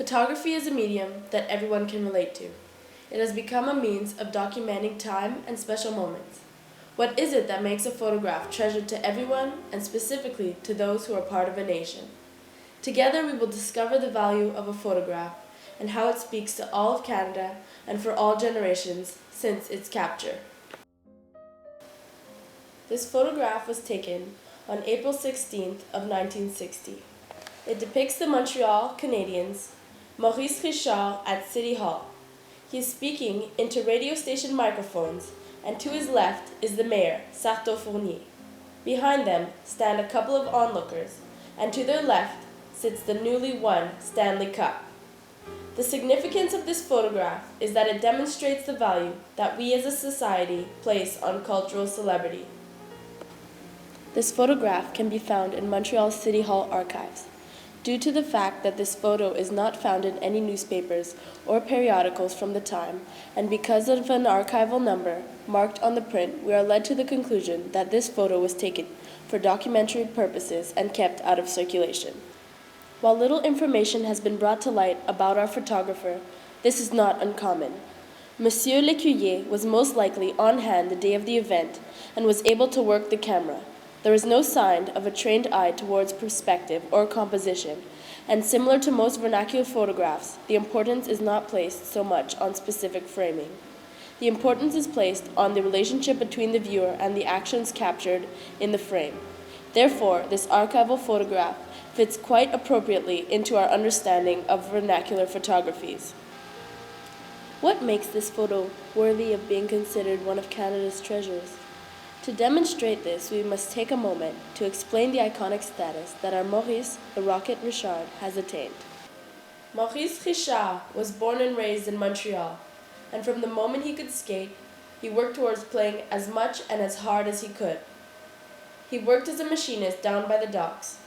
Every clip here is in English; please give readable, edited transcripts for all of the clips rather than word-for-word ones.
Photography is a medium that everyone can relate to. It has become a means of documenting time and special moments. What is it that makes a photograph treasured to everyone and specifically to those who are part of a nation? Together we will discover the value of a photograph and how it speaks to all of Canada and for all generations since its capture. This photograph was taken on April 16th of 1960. It depicts the Montreal Canadiens, Maurice Richard at City Hall. He is speaking into radio station microphones, and to his left is the mayor, Sarto Fournier. Behind them stand a couple of onlookers, and to their left sits the newly won Stanley Cup. The significance of this photograph is that it demonstrates the value that we as a society place on cultural celebrity. This photograph can be found in Montreal City Hall archives. Due to the fact that this photo is not found in any newspapers or periodicals from the time, and because of an archival number marked on the print, we are led to the conclusion that this photo was taken for documentary purposes and kept out of circulation. While little information has been brought to light about our photographer, this is not uncommon. Monsieur L'Ecuyer was most likely on hand the day of the event and was able to work the camera. There is no sign of a trained eye towards perspective or composition, and similar to most vernacular photographs, the importance is not placed so much on specific framing. The importance is placed on the relationship between the viewer and the actions captured in the frame. Therefore, this archival photograph fits quite appropriately into our understanding of vernacular photographies. What makes this photo worthy of being considered one of Canada's treasures? To demonstrate this, we must take a moment to explain the iconic status that our Maurice The Rocket Richard has attained. Maurice Richard was born and raised in Montreal, and from the moment he could skate, he worked towards playing as much and as hard as he could. He worked as a machinist down by the docks,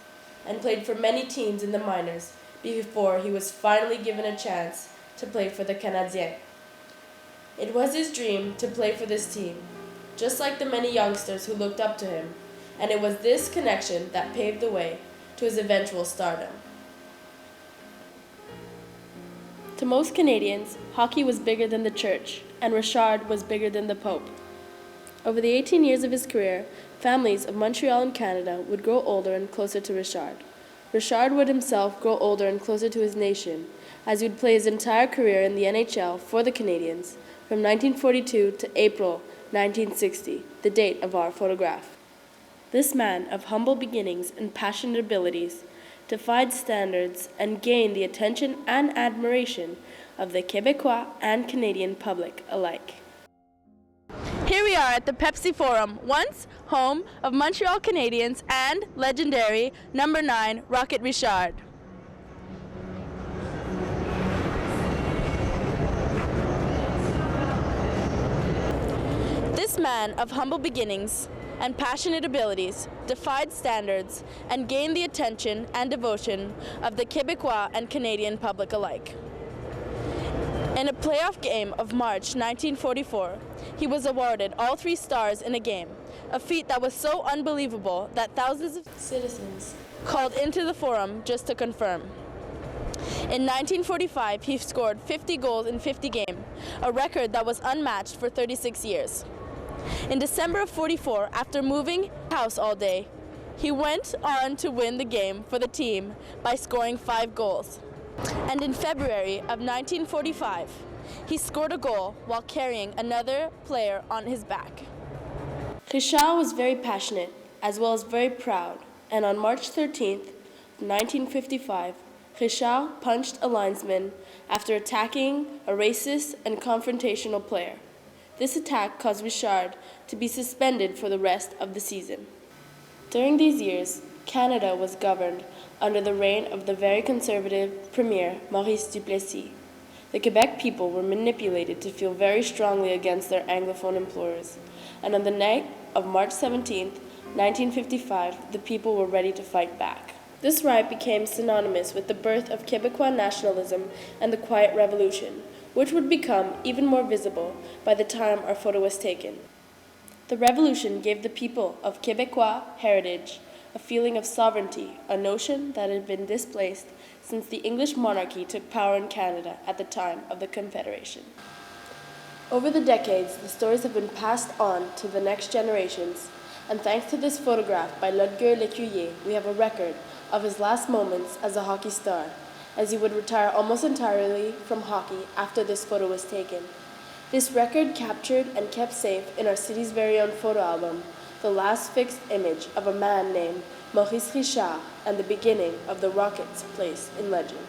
and played for many teams in the minors before he was finally given a chance to play for the Canadiens. It was his dream to play for this team, just like the many youngsters who looked up to him, and it was this connection that paved the way to his eventual stardom. To most Canadians, hockey was bigger than the church, and Richard was bigger than the Pope. Over the 18 years of his career, families of Montreal and Canada would grow older and closer to Richard. Richard would himself grow older and closer to his nation, as he would play his entire career in the NHL for the Canadiens from 1942 to April 1960, the date of our photograph. This man of humble beginnings and passionate abilities defied standards and gained the attention and admiration of the Quebecois and Canadian public alike. Here we are at the Pepsi Forum, once home of Montreal Canadiens and legendary number 9 Rocket Richard. This man of humble beginnings and passionate abilities defied standards and gained the attention and devotion of the Quebecois and Canadian public alike. In a playoff game of March 1944, he was awarded all 3 stars in a game, a feat that was so unbelievable that thousands of citizens called into the forum just to confirm. In 1945, he scored 50 goals in 50 games, a record that was unmatched for 36 years. In December of 44, after moving house all day, he went on to win the game for the team by scoring 5 goals. And in February of 1945, he scored a goal while carrying another player on his back. Richard was very passionate, as well as very proud, and on March 13th, 1955, Richard punched a linesman after attacking a racist and confrontational player. This attack caused Richard to be suspended for the rest of the season. During these years, Canada was governed under the reign of the very conservative Premier Maurice Duplessis. The Quebec people were manipulated to feel very strongly against their Anglophone employers, and on the night of March 17, 1955, the people were ready to fight back. This riot became synonymous with the birth of Quebecois nationalism and the Quiet Revolution, which would become even more visible by the time our photo was taken. The revolution gave the people of Quebecois heritage a feeling of sovereignty, a notion that had been displaced since the English monarchy took power in Canada at the time of the Confederation. Over the decades, the stories have been passed on to the next generations, and thanks to this photograph by Ludger L'Ecuyer, we have a record of his last moments as a hockey star, as he would retire almost entirely from hockey after this photo was taken. This record captured and kept safe in our city's very own photo album, the last fixed image of a man named Maurice Richard and the beginning of the Rocket's place in legend.